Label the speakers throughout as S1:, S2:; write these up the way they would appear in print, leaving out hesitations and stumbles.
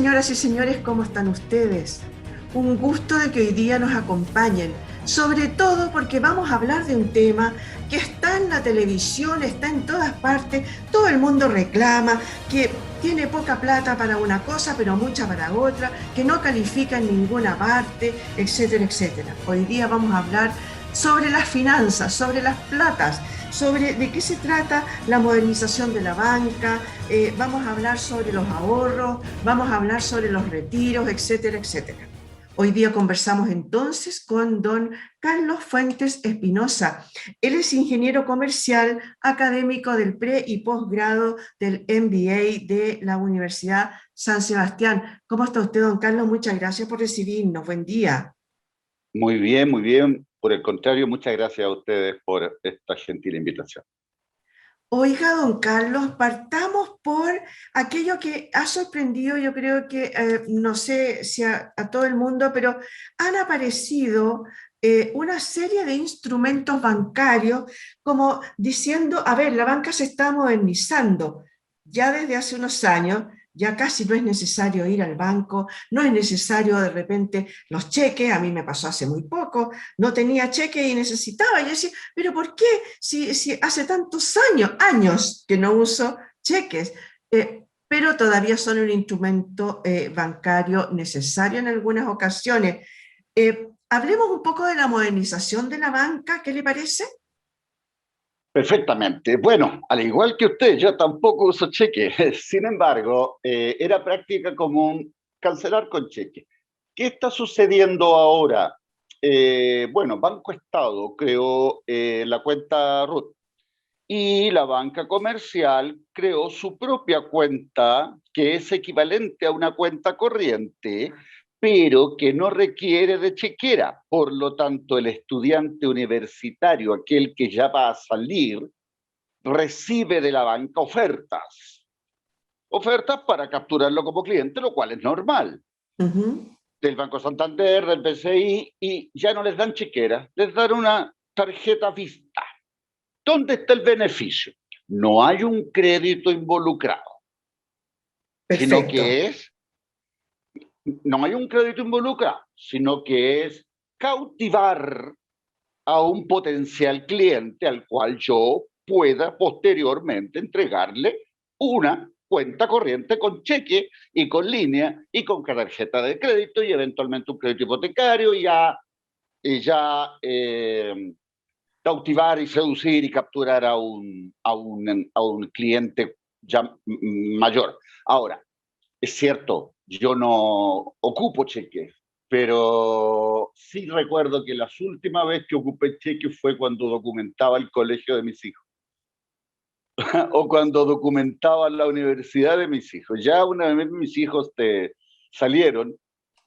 S1: señoras y señores, ¿cómo están ustedes? Un gusto de que hoy día nos acompañen, sobre todo porque vamos a hablar de un tema que está en la televisión, está en todas partes, todo el mundo reclama, que tiene poca plata para una cosa, pero mucha para otra, que no califica en ninguna parte, etcétera, etcétera. Hoy día vamos a hablar sobre las finanzas, sobre las platas, sobre de qué se trata la modernización de la banca, vamos a hablar sobre los ahorros, vamos a hablar sobre los retiros, etcétera, etcétera. Hoy día conversamos entonces con don Carlos Fuentes Espinosa. Él es ingeniero comercial, académico del pre y posgrado del MBA de la Universidad San Sebastián. ¿Cómo está usted, don Carlos? Muchas gracias por recibirnos. Buen día.
S2: Muy bien, muy bien. Por el contrario, muchas gracias a ustedes por esta gentil invitación.
S1: Oiga, don Carlos, partamos por aquello que ha sorprendido, yo creo que, no sé si a todo el mundo, pero han aparecido una serie de instrumentos bancarios como diciendo, a ver, la banca se está modernizando. Ya desde hace unos años, ya casi no es necesario ir al banco, no es necesario de repente los cheques, a mí me pasó hace muy poco, no tenía cheque y necesitaba, y yo decía, pero ¿por qué? Si hace tantos años que no uso cheques, pero todavía son un instrumento bancario necesario en algunas ocasiones. Hablemos un poco de la modernización de la banca, ¿qué le parece?
S2: Perfectamente. Bueno, al igual que usted, yo tampoco uso cheque. Sin embargo, era práctica común cancelar con cheque. ¿Qué está sucediendo ahora? Bueno, Banco Estado creó la cuenta RUT y la banca comercial creó su propia cuenta que es equivalente a una cuenta corriente, pero que no requiere de chequera. Por lo tanto, el estudiante universitario, aquel que ya va a salir, recibe de la banca ofertas. Ofertas para capturarlo como cliente, lo cual es normal.
S1: Ujú.
S2: Del Banco Santander, del BCI, y ya no les dan chequera, les dan una tarjeta vista. ¿Dónde está el beneficio? No hay un crédito involucrado, sino
S1: Perfecto.
S2: que es, no hay un crédito involucrado, sino que es cautivar a un potencial cliente al cual yo pueda posteriormente entregarle una cuenta corriente con cheque y con línea y con tarjeta de crédito y eventualmente un crédito hipotecario y ya cautivar y seducir y capturar a un cliente ya mayor. Ahora, es cierto, yo no ocupo cheques, pero sí recuerdo que la última vez que ocupé cheques fue cuando documentaba el colegio de mis hijos o cuando documentaba la universidad de mis hijos. Ya una vez mis hijos salieron,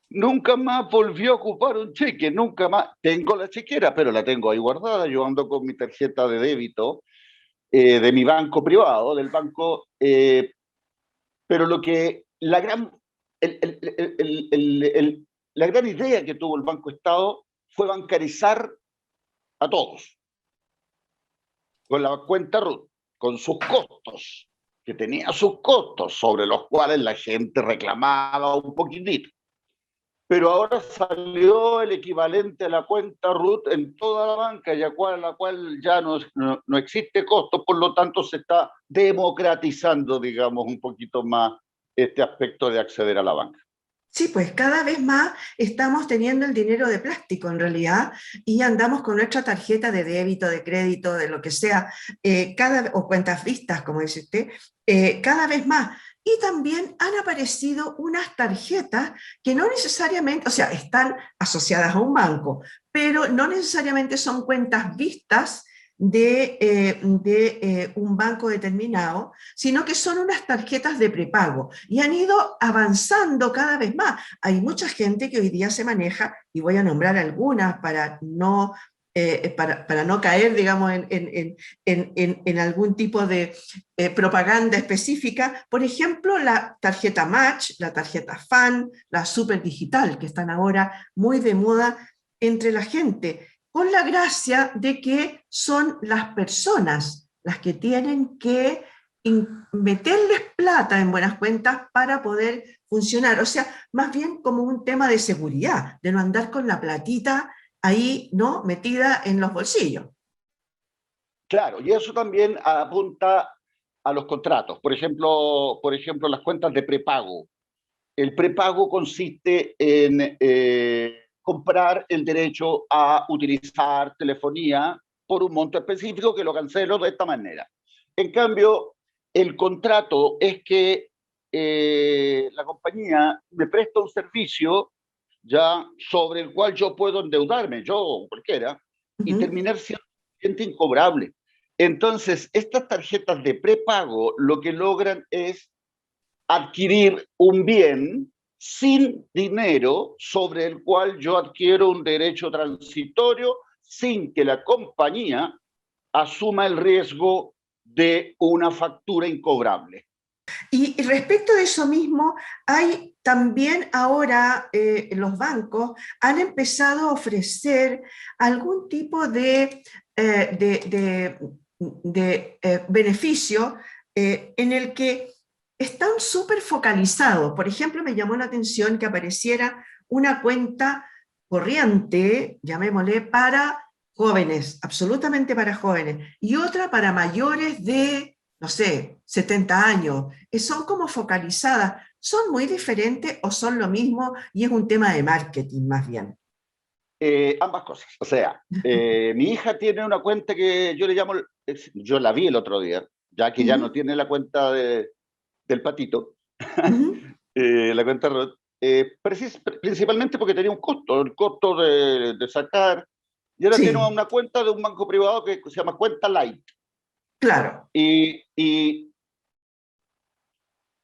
S2: nunca más volvió a ocupar un cheque, nunca más. Tengo la chequera, pero la tengo ahí guardada. Yo ando con mi tarjeta de débito de mi banco privado, del banco, pero lo que la gran, la gran idea que tuvo el Banco Estado fue bancarizar a todos, con la cuenta RUT, con sus costos, que tenía sus costos sobre los cuales la gente reclamaba un poquitito. Pero ahora salió el equivalente a la cuenta RUT en toda la banca, y a la cual ya no existe costo, por lo tanto se está democratizando, digamos, un poquito más este aspecto de acceder a la banca.
S1: Sí, pues cada vez más estamos teniendo el dinero de plástico en realidad y andamos con nuestra tarjeta de débito, de crédito, de lo que sea, o cuentas vistas, como dice usted, cada vez más. Y también han aparecido unas tarjetas que no necesariamente, o sea, están asociadas a un banco, pero no necesariamente son cuentas vistas de un banco determinado, sino que son unas tarjetas de prepago y han ido avanzando cada vez más. Hay mucha gente que hoy día se maneja, y voy a nombrar algunas para no caer, digamos, en algún tipo de propaganda específica. Por ejemplo, la tarjeta Match, la tarjeta FAN, la Super Digital, que están ahora muy de moda entre la gente, con la gracia de que son las personas las que tienen que meterles plata en buenas cuentas para poder funcionar. O sea, más bien como un tema de seguridad, de no andar con la platita ahí, ¿no?, metida en los bolsillos.
S2: Claro, y eso también apunta a los contratos. Por ejemplo, las cuentas de prepago. El prepago consiste en comprar el derecho a utilizar telefonía por un monto específico que lo cancelo de esta manera. En cambio, el contrato es que la compañía me presta un servicio ya sobre el cual yo puedo endeudarme, yo o cualquiera, y terminar siendo un cliente incobrable. Entonces, estas tarjetas de prepago lo que logran es adquirir un bien sin dinero sobre el cual yo adquiero un derecho transitorio sin que la compañía asuma el riesgo de una factura incobrable.
S1: Y respecto de eso mismo, hay también ahora los bancos han empezado a ofrecer algún tipo de beneficio en el que están súper focalizados. Por ejemplo, me llamó la atención que apareciera una cuenta corriente, llamémosle, para jóvenes, absolutamente para jóvenes, y otra para mayores de, no sé, 70 años. Son como focalizadas. ¿Son muy diferentes o son lo mismo y es un tema de marketing más bien?
S2: Ambas cosas. O sea, mi hija tiene una cuenta que yo le llamo, yo la vi el otro día, ya que ya no tiene la cuenta del patito, la cuenta ROT, principalmente porque tenía un costo, el costo de sacar, y ahora tiene
S1: Sí,
S2: una cuenta de un banco privado que se llama Cuenta Light.
S1: claro.
S2: Y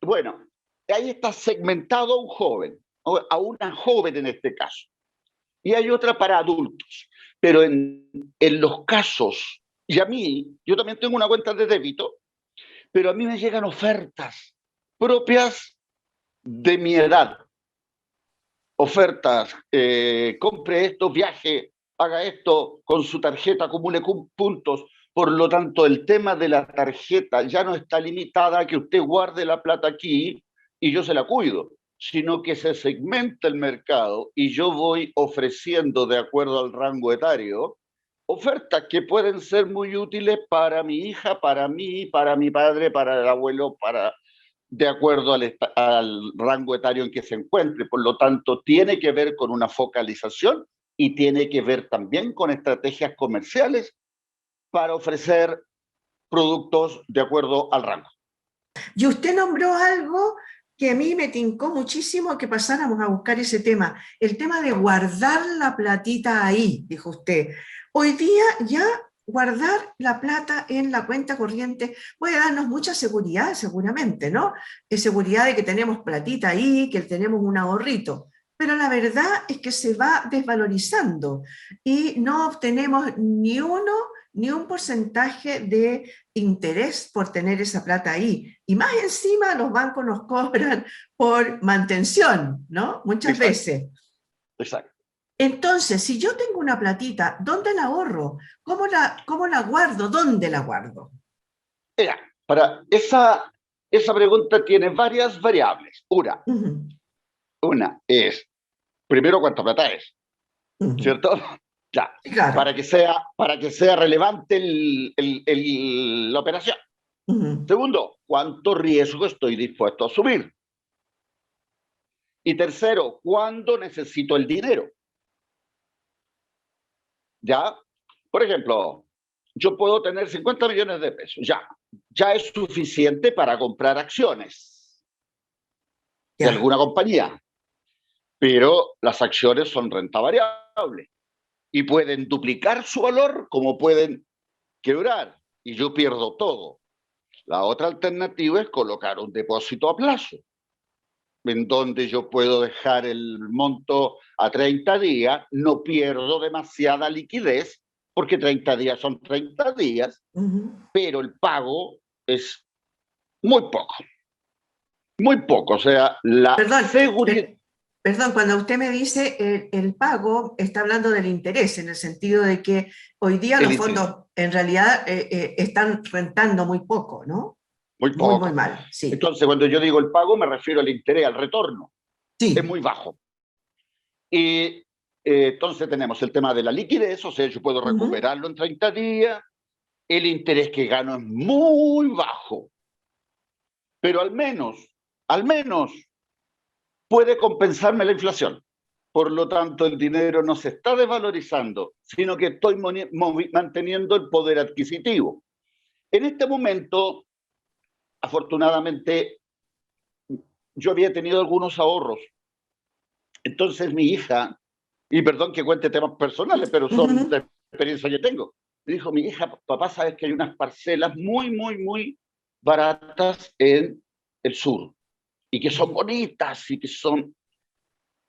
S2: bueno, ahí está segmentado a un joven, a una joven en este caso, y hay otra para adultos. Pero en los casos, y a mí, yo también tengo una cuenta de débito, pero a mí me llegan ofertas propias de mi edad. Ofertas, compre esto, viaje, haga esto, con su tarjeta acumule puntos. Por lo tanto, el tema de la tarjeta ya no está limitada a que usted guarde la plata aquí y yo se la cuido, sino que se segmenta el mercado y yo voy ofreciendo, de acuerdo al rango etario, ofertas que pueden ser muy útiles para mi hija, para mí, para mi padre, para el abuelo, para de acuerdo al rango etario en que se encuentre. Por lo tanto, tiene que ver con una focalización y tiene que ver también con estrategias comerciales para ofrecer productos de acuerdo al rango.
S1: Y usted nombró algo que a mí me tincó muchísimo que pasáramos a buscar ese tema, el tema de guardar la platita ahí, dijo usted. Hoy día ya guardar la plata en la cuenta corriente puede darnos mucha seguridad, seguramente, ¿no? Es seguridad de que tenemos platita ahí, que tenemos un ahorrito. Pero la verdad es que se va desvalorizando y no obtenemos ni un porcentaje de interés por tener esa plata ahí. Y más encima los bancos nos cobran por mantención, ¿no? Muchas
S2: Exacto,
S1: veces.
S2: exacto.
S1: Entonces, si yo tengo una platita, ¿dónde la ahorro? Cómo la guardo? ¿Dónde la guardo?
S2: Mira, para esa pregunta tiene varias variables.
S1: Uh -huh,
S2: Una es, primero, cuánta plata es,
S1: uh -huh.
S2: ¿cierto? Ya,
S1: Claro.
S2: para que sea relevante la operación.
S1: Uh -huh.
S2: Segundo, ¿cuánto riesgo estoy dispuesto a asumir? Y tercero, ¿cuándo necesito el dinero? ¿Ya? Por ejemplo, yo puedo tener 50 millones de pesos, ya es suficiente para comprar acciones de
S1: Ya.
S2: alguna compañía, pero las acciones son renta variable y pueden duplicar su valor como pueden quebrar y yo pierdo todo. La otra alternativa es colocar un depósito a plazo, en donde yo puedo dejar el monto a 30 días, no pierdo demasiada liquidez, porque 30 días son 30 días,
S1: Uh -huh.
S2: pero el pago es muy poco, muy poco. O sea, la
S1: Perdón,
S2: seguridad,
S1: perdón, cuando usted me dice el pago, está hablando del interés, en el sentido de que hoy día
S2: el
S1: los
S2: interés.
S1: fondos en realidad están rentando muy poco, ¿no?
S2: muy
S1: muy, muy
S2: poco.
S1: mal, sí.
S2: Entonces, cuando yo digo el pago, me refiero al interés, al retorno. Es
S1: Sí.
S2: muy bajo. Y entonces tenemos el tema de la liquidez, o sea, yo puedo
S1: Ujú.
S2: recuperarlo en 30 días, el interés que gano es muy bajo, pero al menos puede compensarme la inflación. Por lo tanto, el dinero no se está desvalorizando, sino que estoy manteniendo el poder adquisitivo. En este momento, afortunadamente, yo había tenido algunos ahorros. Entonces mi hija, y perdón que cuente temas personales, pero son
S1: Ujú.
S2: de experiencia que tengo, me dijo mi hija, papá, sabes que hay unas parcelas muy, muy, muy baratas en el sur y que son bonitas y que son...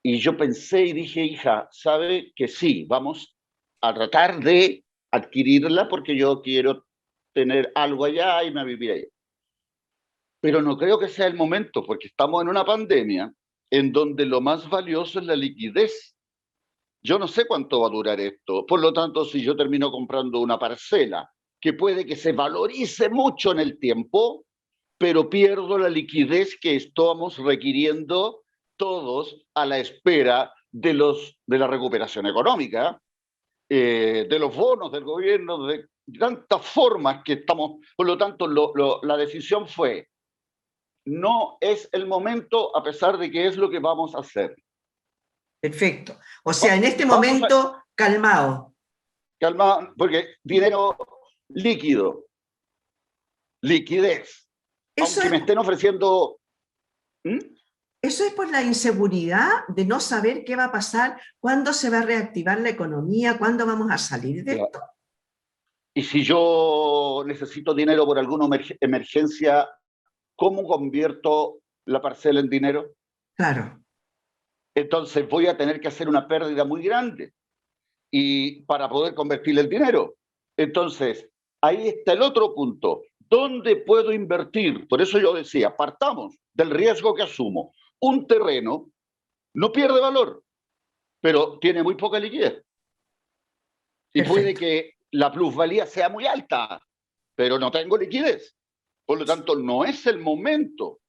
S2: Y yo pensé y dije, hija, sabe que sí, vamos a tratar de adquirirla porque yo quiero tener algo allá y me vivir allá. Pero no creo que sea el momento porque estamos en una pandemia en donde lo más valioso es la liquidez. Yo no sé cuánto va a durar esto. Por lo tanto, si yo termino comprando una parcela que puede que se valorice mucho en el tiempo, pero pierdo la liquidez que estamos requiriendo todos a la espera de la recuperación económica, de los bonos del gobierno, de tantas formas que estamos. Por lo tanto, la decisión fue, no es el momento a pesar de que es lo que vamos a hacer.
S1: Perfecto. O sea, en este
S2: Vamos a
S1: momento, calmado.
S2: calmar, porque dinero líquido, liquidez,
S1: Eso
S2: aunque
S1: es,
S2: me estén ofreciendo... ¿Mm?
S1: eso es por la inseguridad de no saber qué va a pasar, cuándo se va a reactivar la economía, cuándo vamos a salir de esto.
S2: Y si yo necesito dinero por alguna emergencia, ¿cómo convierto la parcela en dinero?
S1: Claro.
S2: Entonces voy a tener que hacer una pérdida muy grande y para poder convertirle el dinero. Entonces, ahí está el otro punto. ¿Dónde puedo invertir? Por eso yo decía, partamos del riesgo que asumo. Un terreno no pierde valor, pero tiene muy poca liquidez. Y puede
S1: Perfecto.
S2: que la plusvalía sea muy alta, pero no tengo liquidez. Por lo tanto, no es el momento,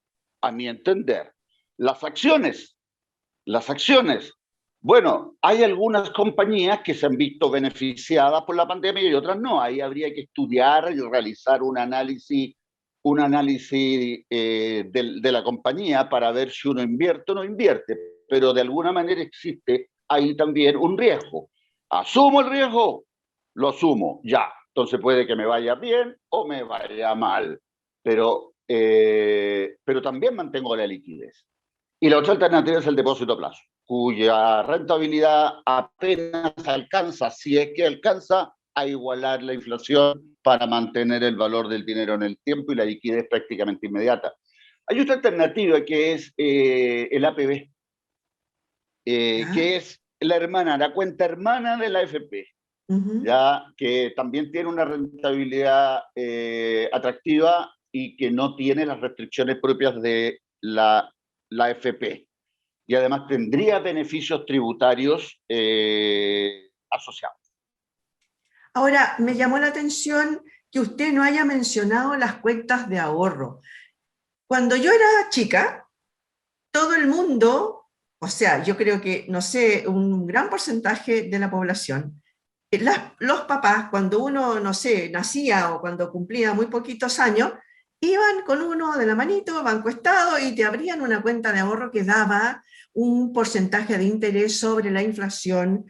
S2: a mi entender. Las acciones, las acciones. Bueno, hay algunas compañías que se han visto beneficiadas por la pandemia y otras no. Ahí habría que estudiar y realizar un análisis de la compañía para ver si uno invierte o no invierte. Pero de alguna manera existe ahí también un riesgo. ¿Asumo el riesgo? Lo asumo, ya. Entonces puede que me vaya bien o me vaya mal. Pero también mantengo la liquidez. Y la otra alternativa es el depósito a plazo, cuya rentabilidad apenas alcanza, si es que alcanza, a igualar la inflación para mantener el valor del dinero en el tiempo y la liquidez prácticamente inmediata. Hay otra alternativa que es el APB,
S1: ¿Ya?
S2: que es la cuenta hermana de la AFP,
S1: Ujú.
S2: ya que también tiene una rentabilidad atractiva y que no tiene las restricciones propias de la AFP. Y además tendría beneficios tributarios asociados.
S1: Ahora, me llamó la atención que usted no haya mencionado las cuentas de ahorro. Cuando yo era chica, todo el mundo, o sea, yo creo que, no sé, un gran porcentaje de la población, los papás, cuando uno, no sé, nacía o cuando cumplía muy poquitos años, iban con uno de la manito, banco estado, y te abrían una cuenta de ahorro que daba un porcentaje de interés sobre la inflación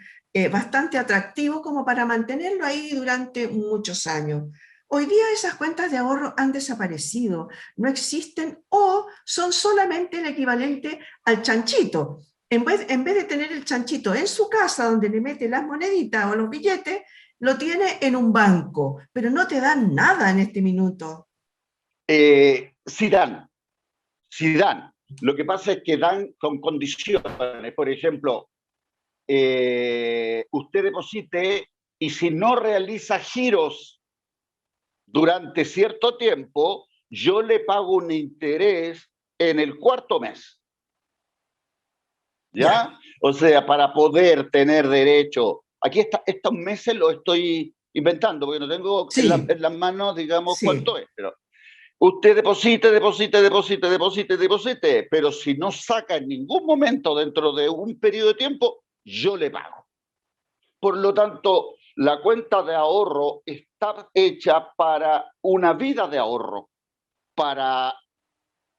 S1: bastante atractivo como para mantenerlo ahí durante muchos años. Hoy día esas cuentas de ahorro han desaparecido, no existen o son solamente el equivalente al chanchito. En vez de tener el chanchito en su casa donde le mete las moneditas o los billetes, lo tiene en un banco, pero no te dan nada en este minuto.
S2: Sí dan, sí dan. Lo que pasa es que dan con condiciones. Por ejemplo, usted deposite y si no realiza giros durante cierto tiempo, yo le pago un interés en el cuarto mes.
S1: Ya,
S2: ¿Ya? O sea, para poder tener derecho, aquí está, estos meses lo estoy inventando, porque no tengo
S1: sí,
S2: en las manos, digamos,
S1: sí.
S2: cuánto es, pero Usted deposite, deposite, deposite, deposite, deposite, pero si no saca en ningún momento dentro de un periodo de tiempo, yo le pago. Por lo tanto, la cuenta de ahorro está hecha para una vida de ahorro, para,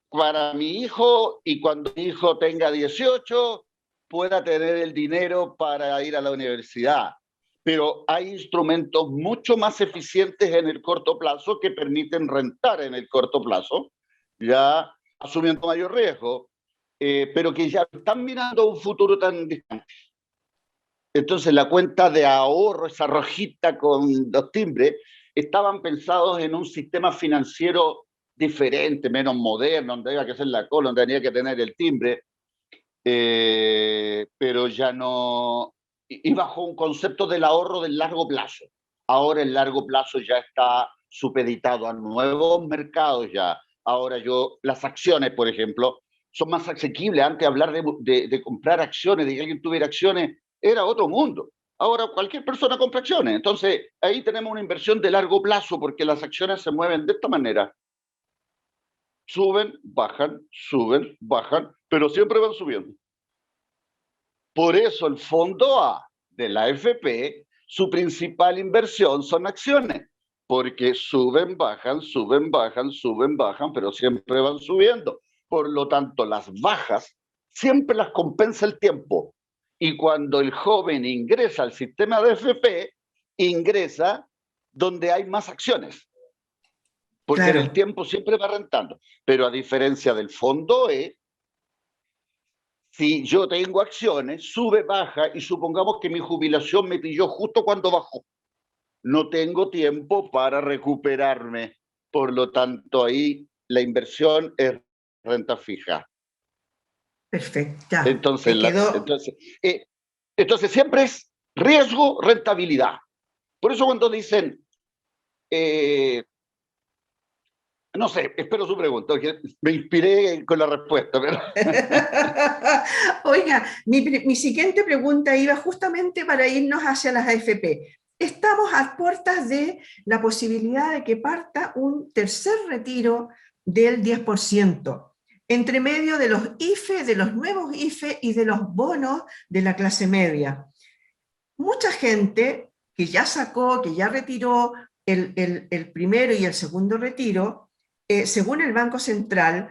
S2: para mi hijo, y cuando mi hijo tenga 18 pueda tener el dinero para ir a la universidad. Pero hay instrumentos mucho más eficientes en el corto plazo que permiten rentar en el corto plazo, ya asumiendo mayor riesgo, pero que ya están mirando un futuro tan distante. Entonces la cuenta de ahorro, esa rojita con los timbres, estaban pensados en un sistema financiero diferente, menos moderno, donde había que hacer la cola, donde tenía que tener el timbre, pero ya no, y bajo un concepto del ahorro del largo plazo. Ahora el largo plazo ya está supeditado a nuevos mercados ya. Ahora las acciones, por ejemplo, son más asequibles. Antes hablar de comprar acciones, de que alguien tuviera acciones, era otro mundo. Ahora cualquier persona compra acciones. Entonces ahí tenemos una inversión de largo plazo porque las acciones se mueven de esta manera. Suben, bajan, pero siempre van subiendo. Por eso el fondo A de la AFP, su principal inversión son acciones, porque suben, bajan, suben, bajan, suben, bajan, pero siempre van subiendo. Por lo tanto, las bajas siempre las compensa el tiempo. Y cuando el joven ingresa al sistema de AFP, ingresa donde hay más acciones, porque en el tiempo siempre va rentando. Pero a diferencia del fondo E, si yo tengo acciones, sube, baja, y supongamos que mi jubilación me pilló justo cuando bajó. No tengo tiempo para recuperarme. Por lo tanto, ahí la inversión es renta fija.
S1: Perfecto. Ya,
S2: Entonces, entonces siempre es riesgo, rentabilidad. Por eso cuando dicen, no sé, espero su pregunta, me inspiré con la respuesta. Pero...
S1: Oiga, mi siguiente pregunta iba justamente para irnos hacia las AFP. Estamos a puertas de la posibilidad de que parta un tercer retiro del 10%, entre medio de los IFE, de los nuevos IFE y de los bonos de la clase media. Mucha gente que ya sacó, que ya retiró el primero y el segundo retiro, según el Banco Central,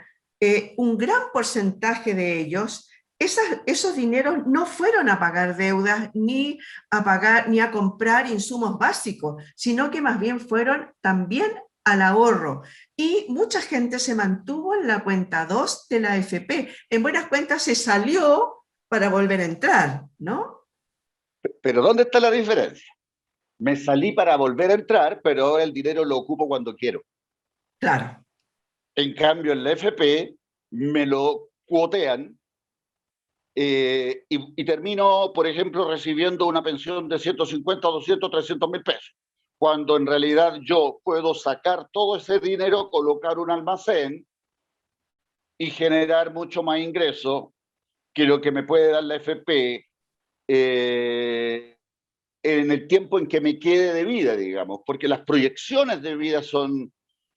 S1: un gran porcentaje de ellos, esos dineros no fueron a pagar deudas ni a comprar insumos básicos, sino que más bien fueron también al ahorro. Y mucha gente se mantuvo en la cuenta 2 de la AFP. En buenas cuentas se salió para volver a entrar, ¿no?
S2: Pero ¿dónde está la diferencia? Me salí para volver a entrar, pero ahora el dinero lo ocupo cuando quiero.
S1: Claro.
S2: En cambio, en la FP me lo cuotean y termino, por ejemplo, recibiendo una pensión de 150, 200, 300 mil pesos, cuando en realidad yo puedo sacar todo ese dinero, colocar un almacén y generar mucho más ingreso que lo que me puede dar la FP en el tiempo en que me quede de vida, digamos, porque las proyecciones de vida son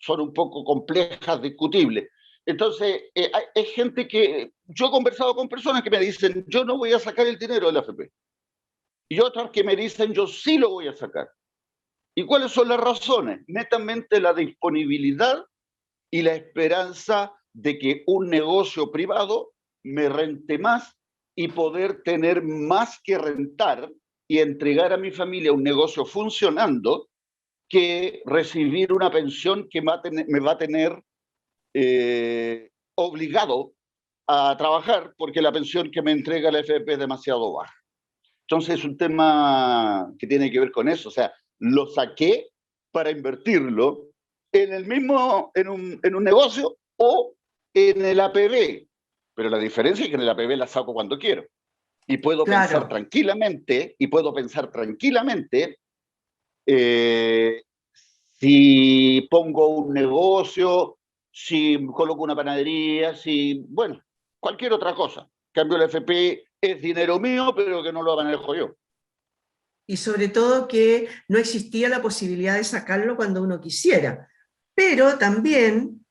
S2: un poco complejas, discutibles. Entonces, hay gente que, yo he conversado con personas que me dicen, yo no voy a sacar el dinero de la AFP. Y otras que me dicen, yo sí lo voy a sacar. ¿Y cuáles son las razones? Netamente la disponibilidad y la esperanza de que un negocio privado me rente más y poder tener más que rentar y entregar a mi familia un negocio funcionando que recibir una pensión que me va a tener obligado a trabajar porque la pensión que me entrega la FP es demasiado baja. Entonces es un tema que tiene que ver con eso. O sea, lo saqué para invertirlo en el mismo, en un negocio o en el APB. Pero la diferencia es que en el APB la saco cuando quiero. Y puedo pensar tranquilamente, si pongo un negocio, si coloco una panadería, bueno, cualquier otra cosa. En cambio, el FP es dinero mío, pero que no lo manejo yo.
S1: Y sobre todo que no existía la posibilidad de sacarlo cuando uno quisiera. Pero también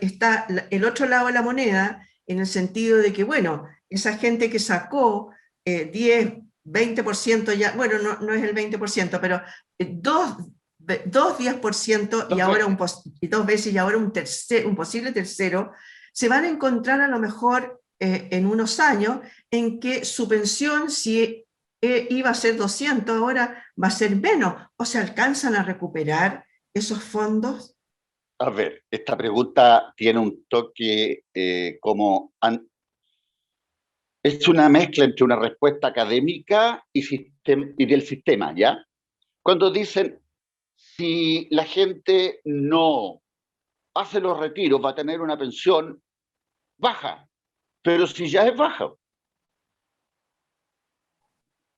S1: está el otro lado de la moneda, en el sentido de que, bueno, esa gente que sacó 10, 20% ya, bueno, no es el 20%, pero dos 10% y
S2: Dos
S1: ahora
S2: veces.
S1: y dos veces y ahora un posible tercero, se van a encontrar a lo mejor en unos años en que su pensión, si iba a ser 200, ahora va a ser menos, o se alcanzan a recuperar esos fondos.
S2: A ver, esta pregunta tiene un toque es una mezcla entre una respuesta académica y del sistema, ¿ya? Cuando dicen, si la gente no hace los retiros, va a tener una pensión baja, pero si ya es baja.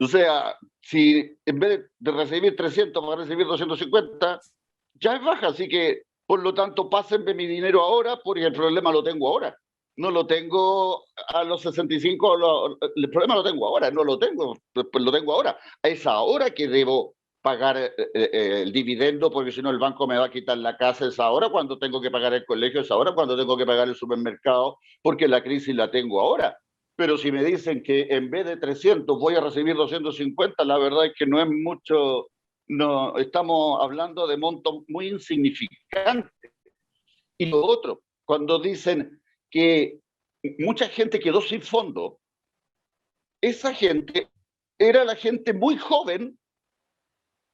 S2: O sea, si en vez de recibir 300 va a recibir 250, ya es baja. Así que, por lo tanto, pásenme mi dinero ahora porque el problema lo tengo ahora. No lo tengo a los 65, el problema lo tengo ahora, no lo tengo, pues lo tengo ahora. Es ahora que debo pagar el dividendo porque si no el banco me va a quitar la casa, es ahora cuando tengo que pagar el colegio, es ahora cuando tengo que pagar el supermercado porque la crisis la tengo ahora. Pero si me dicen que en vez de 300 voy a recibir 250, la verdad es que no es mucho, no, estamos hablando de montos muy insignificantes. Y lo otro, cuando dicen que mucha gente quedó sin fondo, esa gente era la gente muy joven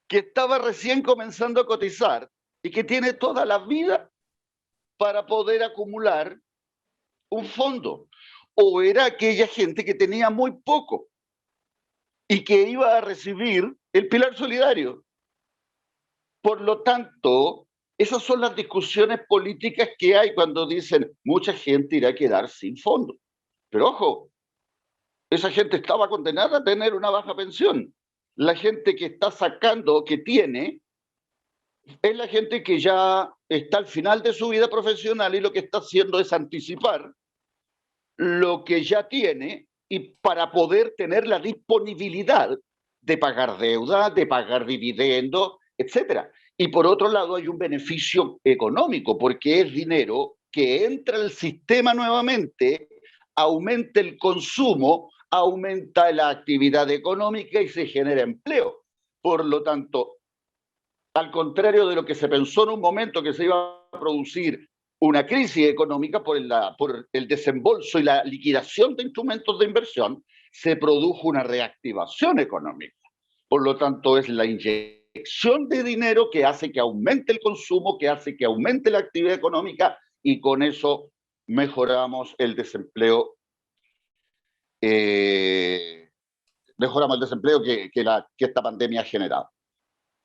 S2: que estaba recién comenzando a cotizar y que tiene toda la vida para poder acumular un fondo. O era aquella gente que tenía muy poco y que iba a recibir el pilar solidario. Por lo tanto, esas son las discusiones políticas que hay cuando dicen mucha gente irá a quedar sin fondo. Pero ojo, esa gente estaba condenada a tener una baja pensión. La gente que está sacando, que tiene, es la gente que ya está al final de su vida profesional y lo que está haciendo es anticipar lo que ya tiene y para poder tener la disponibilidad de pagar deuda, de pagar dividendos, etcétera. Y por otro lado hay un beneficio económico porque es dinero que entra al sistema nuevamente, aumenta el consumo, aumenta la actividad económica y se genera empleo. Por lo tanto, al contrario de lo que se pensó en un momento que se iba a producir una crisis económica por el desembolso y la liquidación de instrumentos de inversión, se produjo una reactivación económica. Por lo tanto, es la inyección de dinero que hace que aumente el consumo, que hace que aumente la actividad económica y con eso mejoramos el desempleo, mejoramos el desempleo que esta pandemia ha generado.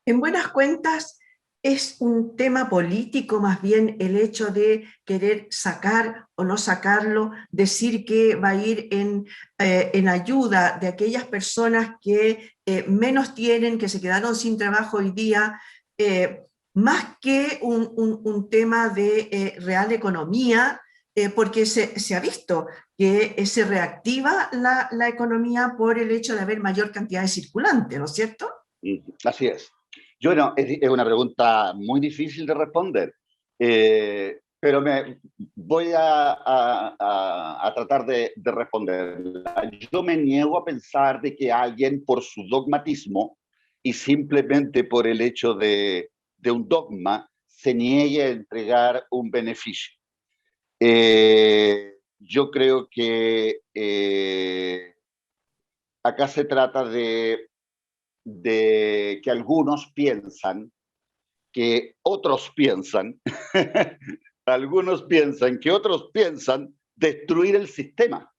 S1: En buenas cuentas, es un tema político más bien el hecho de querer sacar o no sacarlo, decir que va a ir en ayuda de aquellas personas que menos tienen, que se quedaron sin trabajo hoy día, más que un tema de real economía, porque se ha visto que se reactiva la economía por el hecho de haber mayor cantidad de circulante, ¿no es cierto?
S2: Así es. Yo no, es una pregunta muy difícil de responder, pero voy a tratar de responderla. Yo me niego a pensar de que alguien por su dogmatismo y simplemente por el hecho de un dogma se niegue a entregar un beneficio. Yo creo que acá se trata de que algunos piensan que otros piensan, algunos piensan que otros piensan destruir el sistema.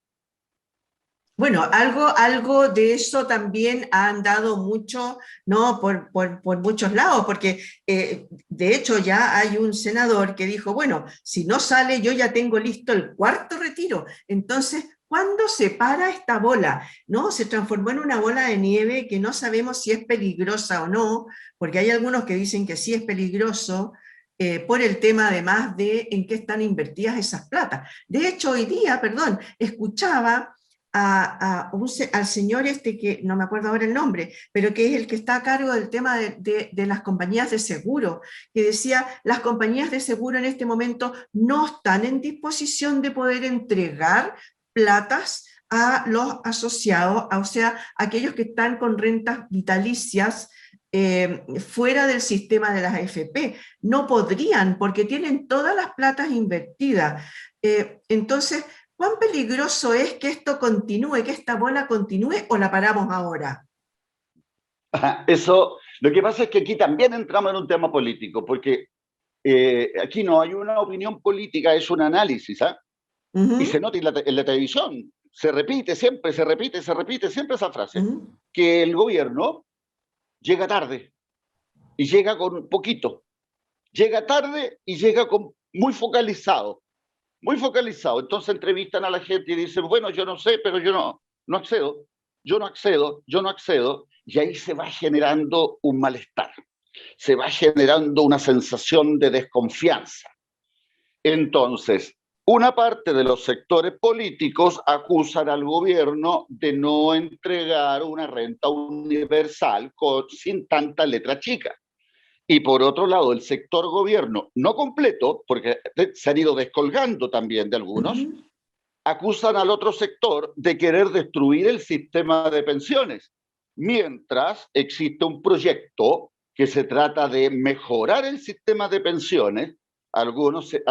S1: Bueno, algo de eso también ha andado mucho, ¿no? Por muchos lados, porque de hecho ya hay un senador que dijo, bueno, si no sale, yo ya tengo listo el cuarto retiro. Entonces, ¿cuándo se para esta bola? ¿No? Se transformó en una bola de nieve que no sabemos si es peligrosa o no, porque hay algunos que dicen que sí es peligroso, por el tema además de en qué están invertidas esas platas. De hecho, hoy día, perdón, escuchaba al señor este, que no me acuerdo ahora el nombre, pero que es el que está a cargo del tema de las compañías de seguro, que decía, las compañías de seguro en este momento no están en disposición de poder entregar platas a los asociados, o sea, aquellos que están con rentas vitalicias fuera del sistema de las AFP. No podrían, porque tienen todas las platas invertidas. Entonces, ¿cuán peligroso es que esto continúe, que esta bola continúe, o la paramos ahora?
S2: Eso, lo que pasa es que aquí también entramos en un tema político, porque aquí no hay una opinión política, es un análisis, ¿ah?
S1: Uh
S2: Y
S1: -huh,
S2: se nota en la televisión, se repite siempre, se repite siempre esa
S1: uh
S2: frase,
S1: -huh,
S2: que el gobierno llega tarde y llega con poquito, llega tarde y llega con muy focalizado, muy focalizado. Entonces entrevistan a la gente y dicen, bueno, yo no sé, pero yo no accedo, yo no accedo, yo no accedo, y ahí se va generando un malestar, se va generando una sensación de desconfianza. Entonces, una parte de los sectores políticos acusan al gobierno de no entregar una renta universal sin tanta letra chica. Y por otro lado, el sector gobierno, no completo, porque se han ido descolgando también de
S1: uh
S2: algunos,
S1: -huh.
S2: acusan al otro sector de querer destruir el sistema de pensiones, mientras existe un proyecto que se trata de mejorar el sistema de pensiones. Algunos se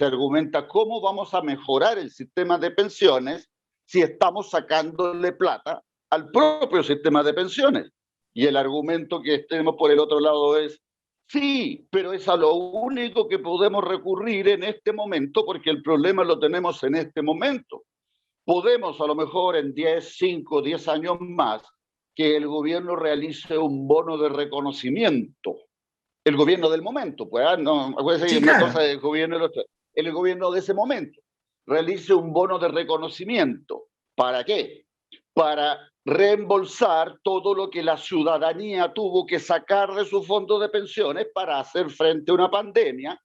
S2: argumenta cómo vamos a mejorar el sistema de pensiones si estamos sacándole plata al propio sistema de pensiones. Y el argumento que tenemos por el otro lado es, sí, pero es a lo único que podemos recurrir en este momento porque el problema lo tenemos en este momento. Podemos a lo mejor en 10, 5, 10 años más que el gobierno realice un bono de reconocimiento. El gobierno del momento, pues no, acuérdense que
S1: Sí,
S2: una cosa
S1: claro.
S2: es el gobierno, el gobierno de ese momento realice un bono de reconocimiento. ¿Para qué? Para reembolsar todo lo que la ciudadanía tuvo que sacar de su fondo de pensiones para hacer frente a una pandemia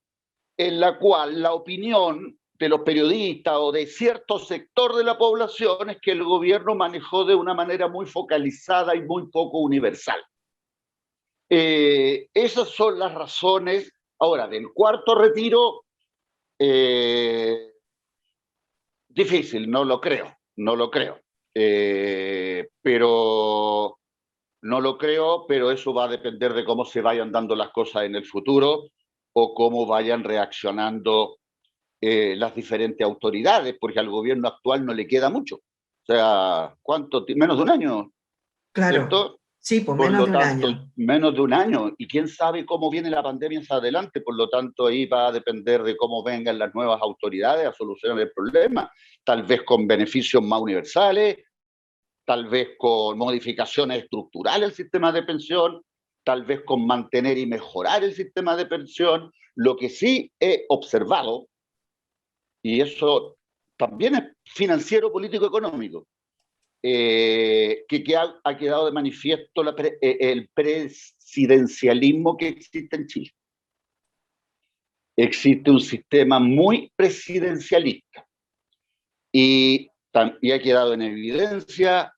S2: en la cual la opinión de los periodistas o de cierto sector de la población es que el gobierno manejó de una manera muy focalizada y muy poco universal. Esas son las razones. Ahora, del cuarto retiro, difícil, no lo creo, no lo creo. Pero no lo creo, pero eso va a depender de cómo se vayan dando las cosas en el futuro o cómo vayan reaccionando las diferentes autoridades, porque al gobierno actual no le queda mucho. O sea, ¿cuánto? Menos de un año,
S1: Claro.
S2: ¿cierto?
S1: Sí, por
S2: Por
S1: menos
S2: lo
S1: de un
S2: tanto,
S1: año.
S2: menos de un año. Y quién sabe cómo viene la pandemia hacia adelante. Por lo tanto, ahí va a depender de cómo vengan las nuevas autoridades a solucionar el problema. Tal vez con beneficios más universales, tal vez con modificaciones estructurales del sistema de pensión, tal vez con mantener y mejorar el sistema de pensión. Lo que sí he observado, y eso también es financiero, político, económico, que ha quedado de manifiesto el presidencialismo que existe en Chile. Existe un sistema muy presidencialista y ha quedado en evidencia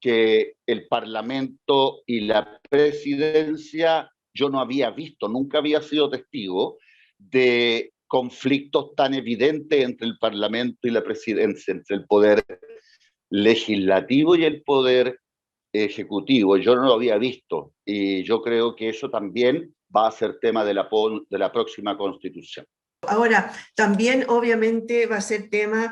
S2: que el Parlamento y la presidencia, yo no había visto, nunca había sido testigo de conflictos tan evidentes entre el Parlamento y la presidencia, entre el poder legislativo y el poder ejecutivo. Yo no lo había visto y yo creo que eso también va a ser tema de la próxima constitución.
S1: Ahora, también obviamente va a ser tema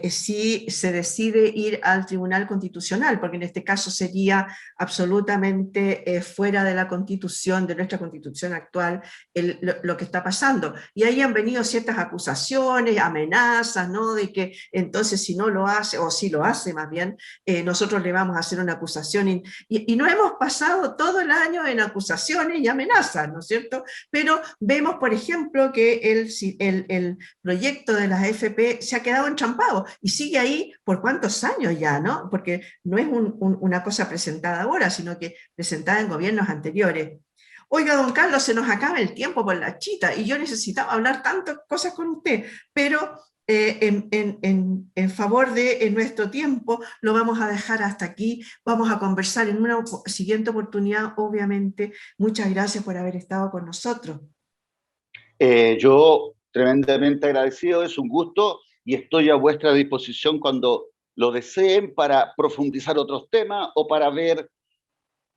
S1: si se decide ir al Tribunal Constitucional, porque en este caso sería absolutamente fuera de la Constitución, de nuestra Constitución actual, lo que está pasando. Y ahí han venido ciertas acusaciones, amenazas, ¿no? De que entonces si no lo hace, o si lo hace más bien, nosotros le vamos a hacer una acusación. Y no hemos pasado todo el año en acusaciones y amenazas, ¿no es cierto? Pero vemos, por ejemplo, que el proyecto de las AFP se ha quedado entrampado y sigue ahí por cuántos años ya, ¿no? Porque no es una cosa presentada ahora, sino que presentada en gobiernos anteriores. Oiga, don Carlos, se nos acaba el tiempo por la chita y yo necesitaba hablar tantas cosas con usted, pero en favor de nuestro tiempo, lo vamos a dejar hasta aquí. Vamos a conversar en una siguiente oportunidad, obviamente. Muchas gracias por haber estado con nosotros.
S2: Yo tremendamente agradecido, es un gusto y estoy a vuestra disposición cuando lo deseen para profundizar otros temas o para ver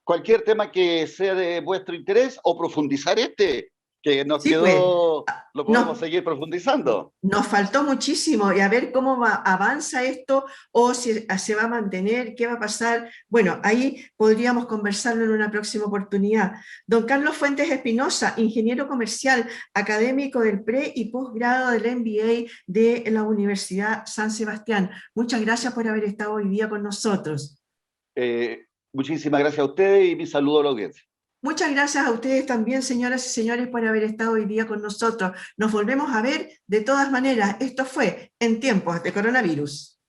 S2: cualquier tema que sea de vuestro interés o profundizar este, que nos
S1: Sí, pues,
S2: quedó, lo podemos
S1: nos,
S2: seguir profundizando.
S1: nos faltó muchísimo y a ver cómo avanza esto o si se va a mantener, qué va a pasar. Bueno, ahí podríamos conversarlo en una próxima oportunidad. Don Carlos Fuentes Espinosa, ingeniero comercial, académico del pre y posgrado del MBA de la Universidad San Sebastián. Muchas gracias por haber estado hoy día con nosotros.
S2: Muchísimas gracias a ustedes y mi saludo a la audiencia.
S1: Muchas gracias a ustedes también, señoras y señores, por haber estado hoy día con nosotros. Nos volvemos a ver de todas maneras. Esto fue En Tiempos de Coronavirus.